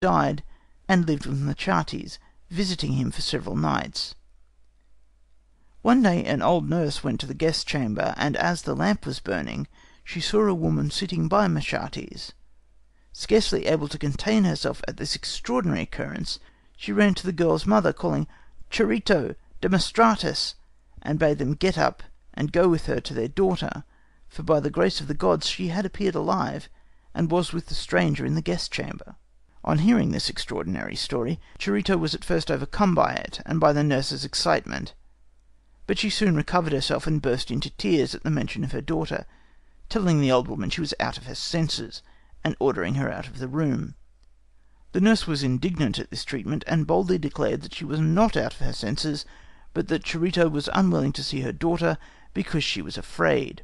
died, and lived with Machates, visiting him for several nights. One day an old nurse went to the guest chamber, and as the lamp was burning, she saw a woman sitting by Machates. Scarcely able to contain herself at this extraordinary occurrence, she ran to the girl's mother, calling "Charito, Demostratus," and bade them get up and go with her to their daughter, for by the grace of the gods she had appeared alive, and was with the stranger in the guest chamber. On hearing this extraordinary story, Charito was at first overcome by it, and by the nurse's excitement, but she soon recovered herself, and burst into tears at the mention of her daughter, telling the old woman she was out of her senses, and ordering her out of the room. The nurse was indignant at this treatment, and boldly declared that she was not out of her senses, but that Charito was unwilling to see her daughter because she was afraid.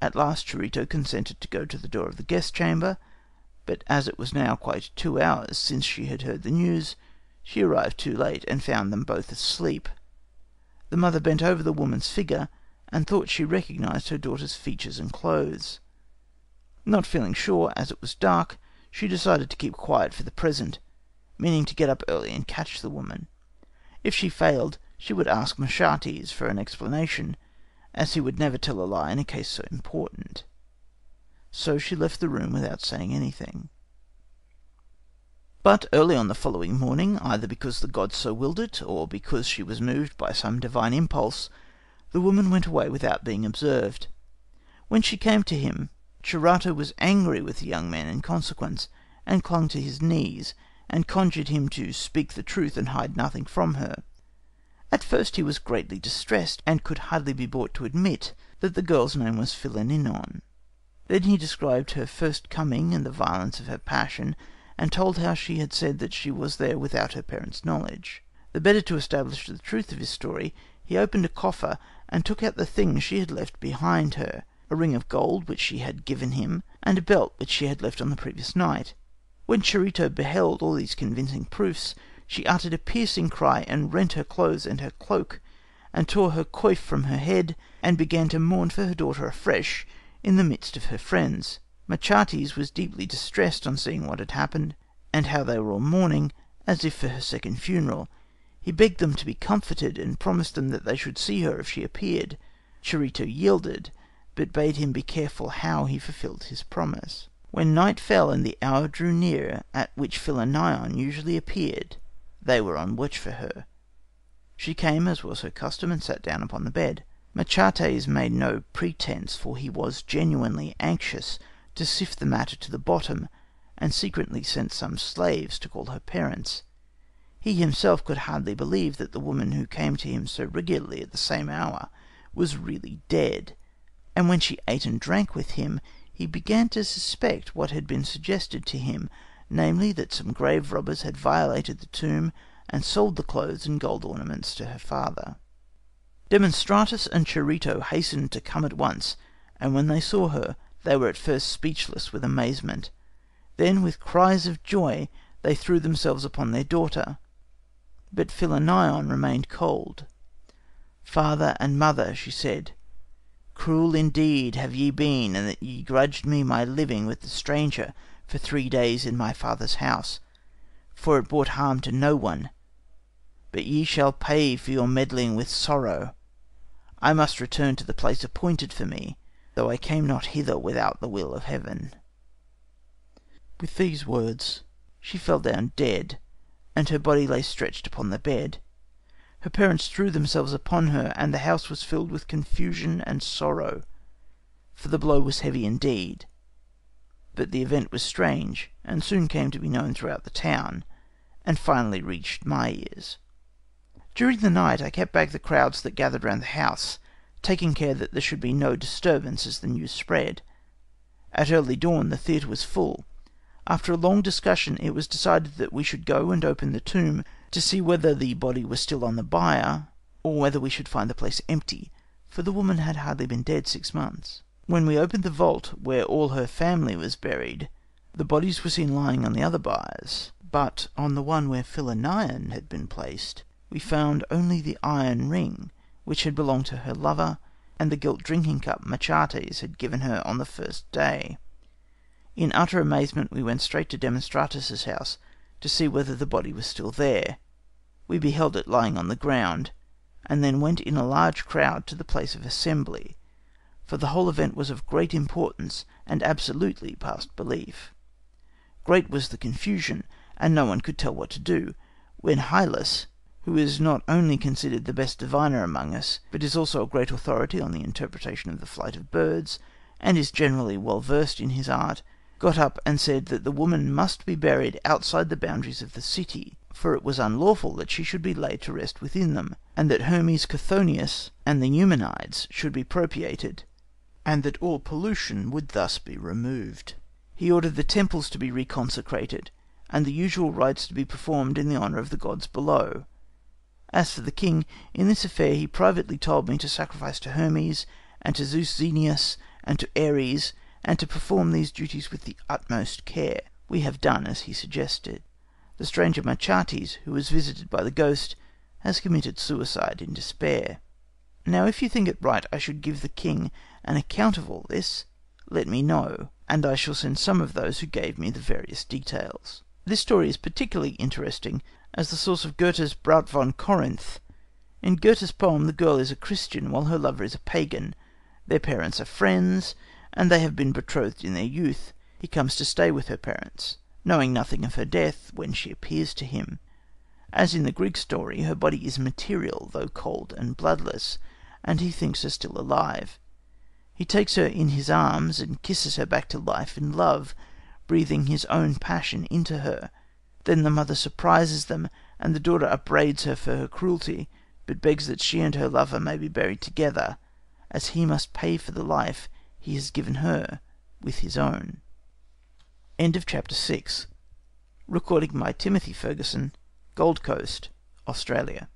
At last Charito consented to go to the door of the guest chamber, but as it was now quite 2 hours since she had heard the news, she arrived too late, and found them both asleep. The mother bent over the woman's figure, and thought she recognized her daughter's features and clothes. Not feeling sure, as it was dark, she decided to keep quiet for the present, meaning to get up early and catch the woman. If she failed, she would ask Machates for an explanation, as he would never tell a lie in a case so important. So she left the room without saying anything. But early on the following morning, either because the gods so willed it, or because she was moved by some divine impulse, the woman went away without being observed. When she came to him, Charito was angry with the young man in consequence, and clung to his knees, and conjured him to speak the truth and hide nothing from her. At first he was greatly distressed, and could hardly be brought to admit that the girl's name was Philinnion. Then he described her first coming and the violence of her passion, and told how she had said that she was there without her parents' knowledge. The better to establish the truth of his story, he opened a coffer, and took out the things she had left behind her, a ring of gold which she had given him, and a belt which she had left on the previous night. When Charito beheld all these convincing proofs, she uttered a piercing cry, and rent her clothes and her cloak, and tore her coif from her head, and began to mourn for her daughter afresh in the midst of her friends. Machates was deeply distressed on seeing what had happened, and how they were all mourning, as if for her second funeral. He begged them to be comforted, and promised them that they should see her if she appeared. Charito yielded, but bade him be careful how he fulfilled his promise. When night fell and the hour drew near at which Philinnion usually appeared, they were on watch for her. She came, as was her custom, and sat down upon the bed. Machates made no pretence, for he was genuinely anxious to sift the matter to the bottom, and secretly sent some slaves to call her parents. He himself could hardly believe that the woman who came to him so regularly at the same hour was really dead, and when she ate and drank with him, he began to suspect what had been suggested to him, namely, that some grave robbers had violated the tomb, and sold the clothes and gold ornaments to her father. Demostratus and Charito hastened to come at once, and when they saw her, they were at first speechless with amazement. Then, with cries of joy, they threw themselves upon their daughter. But Philinnion remained cold. "Father and mother," she said, "cruel indeed have ye been, in that ye grudged me my living with the stranger for 3 days in my father's house, for it brought harm to no one. But ye shall pay for your meddling with sorrow. I must return to the place appointed for me, though I came not hither without the will of heaven." With these words she fell down dead, and her body lay stretched upon the bed. Her parents threw themselves upon her, and the house was filled with confusion and sorrow, for the blow was heavy indeed. But the event was strange, and soon came to be known throughout the town, and finally reached my ears. During the night I kept back the crowds that gathered round the house, taking care that there should be no disturbance as the news spread. At early dawn the theatre was full. After a long discussion it was decided that we should go and open the tomb, to see whether the body was still on the bier, or whether we should find the place empty, for the woman had hardly been dead 6 months. When we opened the vault where all her family was buried, the bodies were seen lying on the other biers, but on the one where Philinnion had been placed, we found only the iron ring which had belonged to her lover, and the gilt drinking cup Machates had given her on the first day. In utter amazement we went straight to Demostratus's house, to see whether the body was still there. We beheld it lying on the ground, and then went in a large crowd to the place of assembly, for the whole event was of great importance and absolutely past belief. Great was the confusion, and no one could tell what to do, when Hylas, who is not only considered the best diviner among us, but is also a great authority on the interpretation of the flight of birds, and is generally well versed in his art, got up and said that the woman must be buried outside the boundaries of the city, for it was unlawful that she should be laid to rest within them, and that Hermes Chthonius and the Eumenides should be propitiated, and that all pollution would thus be removed. He ordered the temples to be reconsecrated, and the usual rites to be performed in the honour of the gods below. As for the king, in this affair he privately told me to sacrifice to Hermes, and to Zeus Xenius, and to Ares, and to perform these duties with the utmost care. We have done as he suggested. The stranger Machates, who was visited by the ghost, has committed suicide in despair. Now if you think it right I should give the king an account of all this, let me know, and I shall send some of those who gave me the various details. This story is particularly interesting as the source of Goethe's Braut von Korinth. In Goethe's poem the girl is a Christian while her lover is a pagan. Their parents are friends, and they have been betrothed in their youth. He comes to stay with her parents, knowing nothing of her death, when she appears to him. As in the Greek story, her body is material, though cold and bloodless, and he thinks her still alive. He takes her in his arms and kisses her back to life and love, breathing his own passion into her. Then the mother surprises them, and the daughter upbraids her for her cruelty, but begs that she and her lover may be buried together, as he must pay for the life he has given her with his own. End of chapter 6. Recording by Timothy Ferguson, Gold Coast, Australia.